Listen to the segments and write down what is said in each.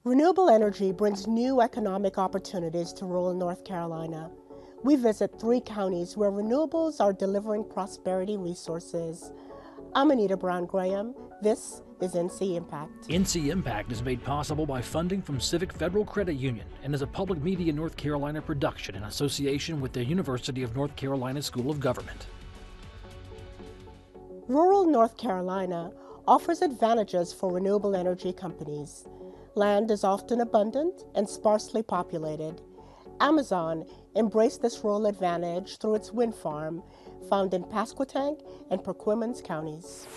Renewable energy brings new economic opportunities to rural North Carolina. We visit 3 counties where renewables are delivering prosperity resources. I'm Anita Brown-Graham. This is NC Impact. NC Impact is made possible by funding from Civic Federal Credit Union and is a public media North Carolina production in association with the University of North Carolina School of Government. Rural North Carolina offers advantages for renewable energy companies. Land is often abundant and sparsely populated. Amazon embraced this rural advantage through its wind farm, found in Pasquotank and Perquimans counties.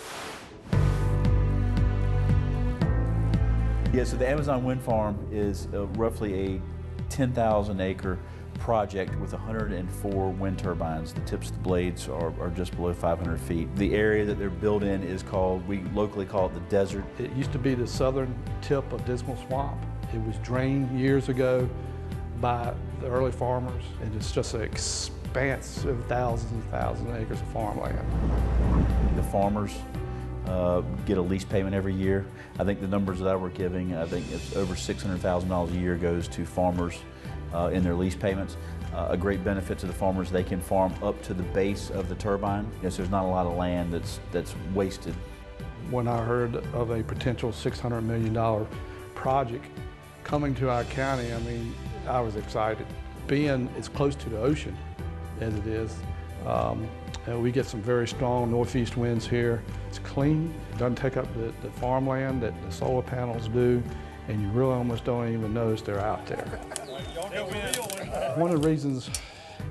Yeah, so the Amazon wind farm is roughly a 10,000 acre project with 104 wind turbines. The tips of the blades are just below 500 feet. The area that they're built in is called, we locally call it the desert. It used to be the southern tip of Dismal Swamp. It was drained years ago by the early farmers, and it's just an expanse of thousands and thousands of acres of farmland. The farmers get a lease payment every year. I think the numbers that I were giving, I think it's over $600,000 a year goes to farmers in their lease payments. A great benefit to the farmers, they can farm up to the base of the turbine. Yes, there's not a lot of land that's wasted. When I heard of a potential $600 million project coming to our county, I mean, I was excited. Being as close to the ocean as it is, we get some very strong northeast winds here. It's clean, doesn't take up the farmland that the solar panels do, and you really almost don't even notice they're out there. One of the reasons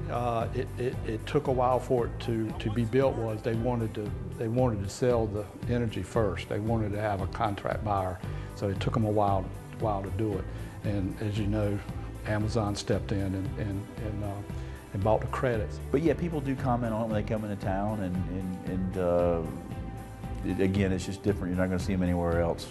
it took a while for it to be built was they wanted to sell the energy first. They wanted to have a contract buyer, so it took them a while to do it. And as you know, Amazon stepped in and bought the credits. But yeah, people do comment on it when they come into town, again, it's just different. You're not going to see them anywhere else,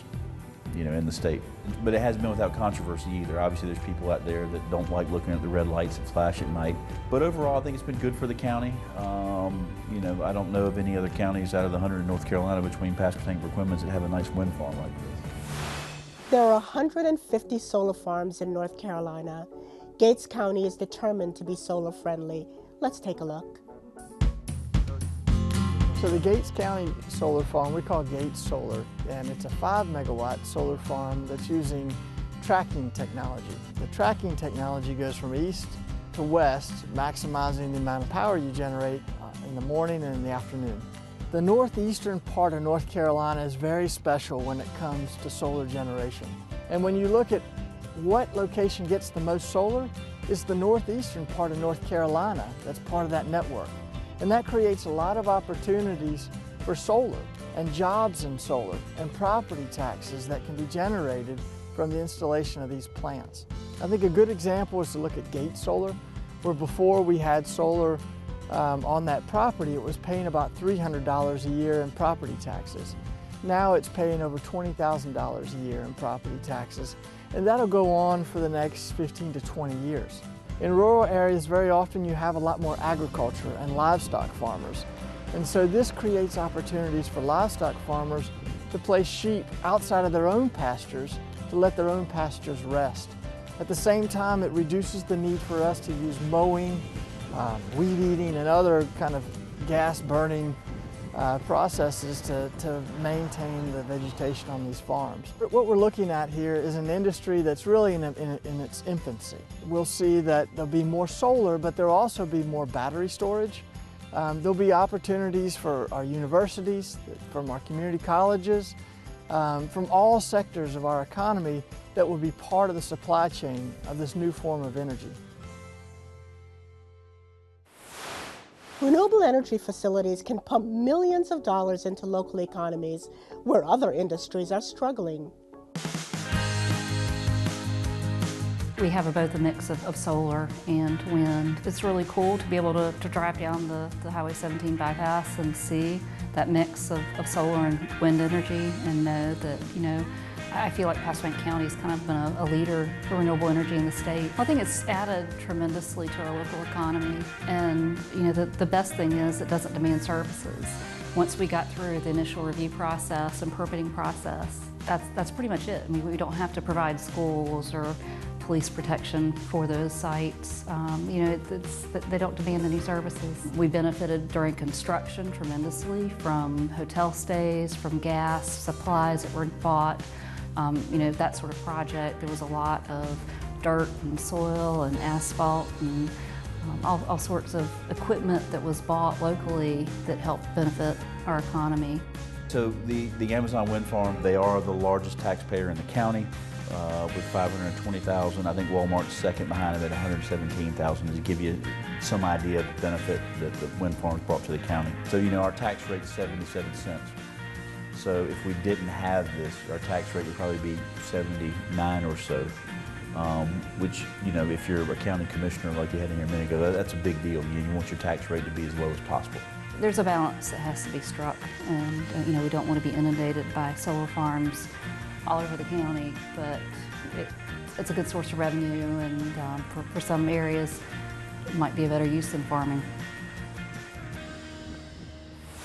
in the state. But it hasn't been without controversy either. Obviously, there's people out there that don't like looking at the red lights that flash at night. But overall, I think it's been good for the county. I don't know of any other counties out of the 100 in North Carolina between Pasquotank and Perquimans that have a nice wind farm like this. There are 150 solar farms in North Carolina. Gates County is determined to be solar friendly. Let's take a look. So the Gates County solar farm, we call Gates Solar, and it's a 5 megawatt solar farm that's using tracking technology. The tracking technology goes from east to west, maximizing the amount of power you generate in the morning and in the afternoon. The northeastern part of North Carolina is very special when it comes to solar generation. And when you look at what location gets the most solar, it's the northeastern part of North Carolina that's part of that network. And that creates a lot of opportunities for solar and jobs in solar and property taxes that can be generated from the installation of these plants. I think a good example is to look at Gates Solar, where before we had solar on that property, it was paying about $300 a year in property taxes. Now it's paying over $20,000 a year in property taxes, and that'll go on for the next 15 to 20 years. In rural areas, very often you have a lot more agriculture and livestock farmers. And so this creates opportunities for livestock farmers to place sheep outside of their own pastures to let their own pastures rest. At the same time, it reduces the need for us to use mowing, weed eating, and other kind of gas burning processes to maintain the vegetation on these farms. But what we're looking at here is an industry that's really in its infancy. We'll see that there'll be more solar, but there'll also be more battery storage. There'll be opportunities for our universities, from our community colleges, from all sectors of our economy that will be part of the supply chain of this new form of energy. Renewable energy facilities can pump millions of dollars into local economies where other industries are struggling. We have both a mix of solar and wind. It's really cool to be able to drive down the Highway 17 bypass and see that mix of solar and wind energy and know that, I feel like Pasquotank County has kind of been a leader for renewable energy in the state. I think it's added tremendously to our local economy, and the best thing is it doesn't demand services. Once we got through the initial review process and permitting process, that's pretty much it. I mean, we don't have to provide schools or police protection for those sites. You know, they don't demand any services. We benefited during construction tremendously from hotel stays, from gas, supplies that were bought. You know, that sort of project, there was a lot of dirt and soil and asphalt and all sorts of equipment that was bought locally that helped benefit our economy. So the Amazon wind farm, they are the largest taxpayer in the county with $520,000. I think Walmart's second behind them at $117,000 to give you some idea of the benefit that the wind farms brought to the county. So, you know, our tax rate is 77 cents. So if we didn't have this, our tax rate would probably be 79 or so, which, you know, if you're a county commissioner like you had in here a minute ago, that's a big deal. You want your tax rate to be as low as possible. There's a balance that has to be struck, and you know, we don't want to be inundated by solar farms all over the county, but it's a good source of revenue, and for some areas it might be a better use than farming.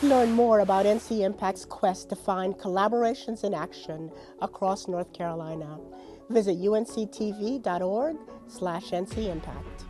Learn more about NC Impact's quest to find collaborations in action across North Carolina. Visit unctv.org/NC Impact.